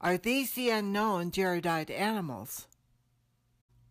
Are these the unknown Jaredite animals?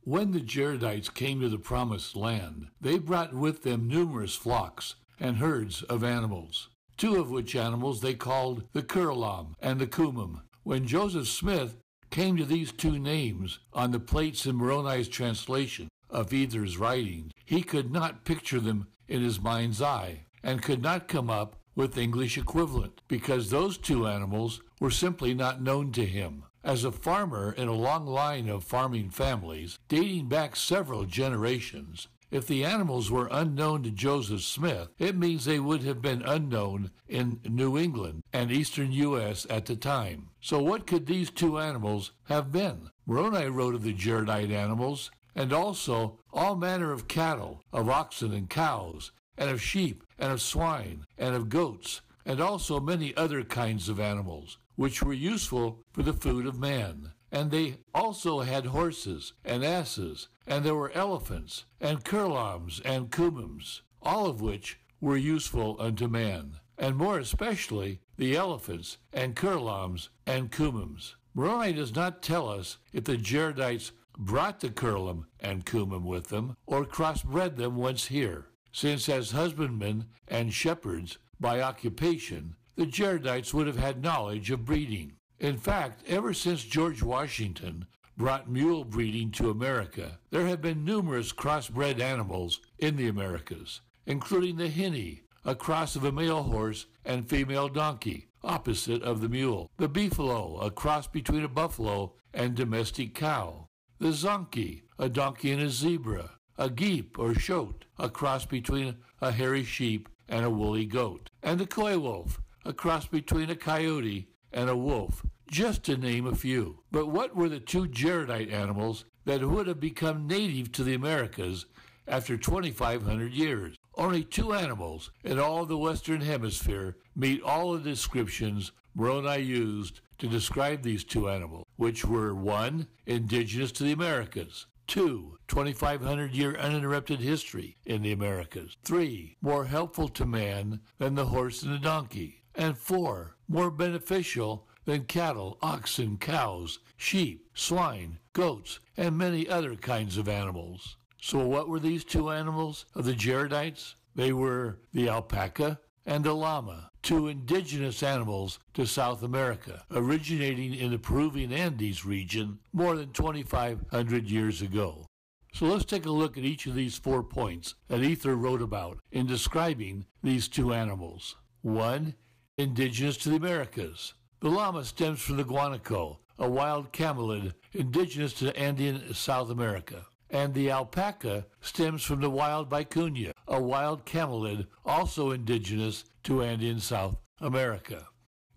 When the Jaredites came to the Promised Land, they brought with them numerous flocks and herds of animals, two of which animals they called the Curelom and the Cumom. When Joseph Smith came to these two names on the plates in Moroni's translation of Ether's writing, he could not picture them in his mind's eye and could not come up with English equivalent because those two animals were simply not known to him. As a farmer in a long line of farming families dating back several generations, if the animals were unknown to Joseph Smith, it means they would have been unknown in New England and eastern U.S. at the time. So what could these two animals have been? Moroni wrote of the Jaredite animals, and also all manner of cattle, of oxen and cows, and of sheep, and of swine, and of goats, and also many other kinds of animals, which were useful for the food of man. And they also had horses and asses, and there were elephants, and curloms and cumoms, all of which were useful unto man, and more especially the elephants and curloms and cumoms. Moroni does not tell us if the Jaredites brought the curlom and cumom with them, or crossbred them once here, since as husbandmen and shepherds by occupation, the Jaredites would have had knowledge of breeding. In fact, ever since George Washington brought mule breeding to America, there have been numerous crossbred animals in the Americas, including the hinny, a cross of a male horse and female donkey, opposite of the mule; the beefalo, a cross between a buffalo and domestic cow; the zonkey, a donkey and a zebra; a geep or shote, a cross between a hairy sheep and a woolly goat; and the coy wolf, a cross between a coyote and a wolf, just to name a few. But what were the two Jaredite animals that would have become native to the Americas after 2,500 years? Only two animals in all of the Western Hemisphere meet all the descriptions Moroni used to describe these two animals, which were 1. Indigenous to the Americas; 2. 2,500-year uninterrupted history in the Americas; 3. More helpful to man than the horse and the donkey; and 4. More beneficial than cattle, oxen, cows, sheep, swine, goats, and many other kinds of animals. So what were these two animals of the Jaredites? They were the alpaca and the llama, two indigenous animals to South America, originating in the Peruvian Andes region more than 2,500 years ago. So let's take a look at each of these 4 points that Ether wrote about in describing these two animals. 1. Indigenous to the Americas. The llama stems from the guanaco, a wild camelid indigenous to Andean South America. And the alpaca stems from the wild vicuña, a wild camelid also indigenous to Andean South America.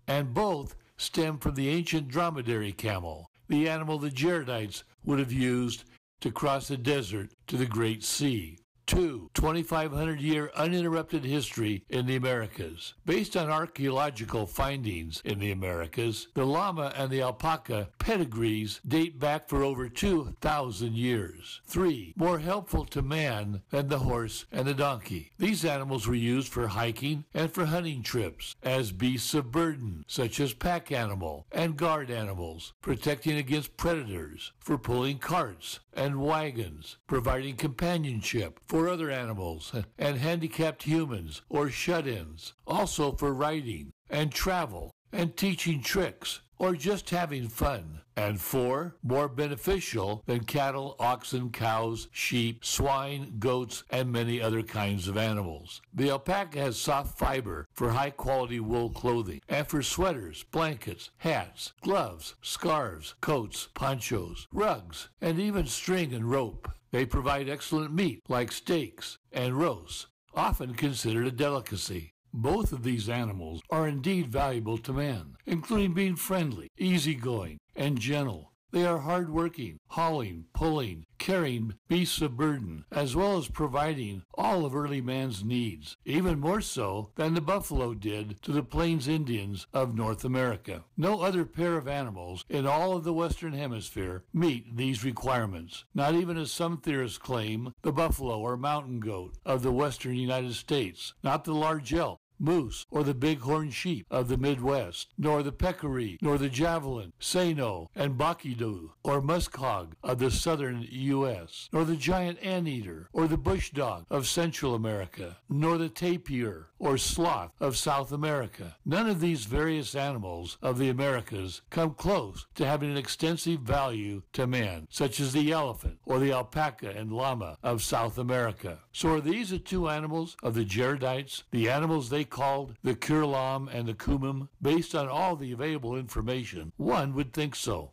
And both stem from the ancient dromedary camel, the animal the Jaredites would have used to cross the desert to the Great Sea. 2. 2,500-year uninterrupted history in the Americas. Based on archaeological findings in the Americas, the llama and the alpaca pedigrees date back for over 2,000 years. 3. More helpful to man than the horse and the donkey. These animals were used for hiking and for hunting trips, as beasts of burden, such as pack animal and guard animals, protecting against predators, for pulling carts and wagons, providing companionship for other animals and handicapped humans or shut-ins, also for riding and travel and teaching tricks or just having fun. And 4, more beneficial than cattle, oxen, cows, sheep, swine, goats, and many other kinds of animals. The alpaca has soft fiber for high-quality wool clothing and for sweaters, blankets, hats, gloves, scarves, coats, ponchos, rugs, and even string and rope. They provide excellent meat like steaks and roasts, often considered a delicacy. Both of these animals are indeed valuable to man, including being friendly, easygoing, and gentle. They are hard-working, hauling, pulling, carrying beasts of burden, as well as providing all of early man's needs, even more so than the buffalo did to the Plains Indians of North America. No other pair of animals in all of the Western Hemisphere meet these requirements, not even, as some theorists claim, the buffalo or mountain goat of the western United States, not the large elk, moose, or the bighorn sheep of the Midwest, nor the peccary, nor the javelin, sano, and bakidu, or muskog of the southern U.S., nor the giant anteater, or the bush dog of Central America, nor the tapir, or sloth of South America. None of these various animals of the Americas come close to having an extensive value to man, such as the elephant, or the alpaca and llama of South America. So are these the two animals of the Jaredites, the animals they called the Curelom and the Cumom? Based on all the available information, one would think so.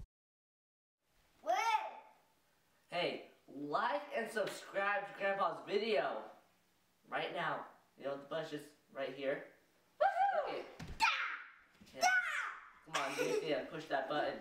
Hey, like and subscribe to Grandpa's video right now. You know, the button's just right here. Okay. Yeah. Come on, push that button.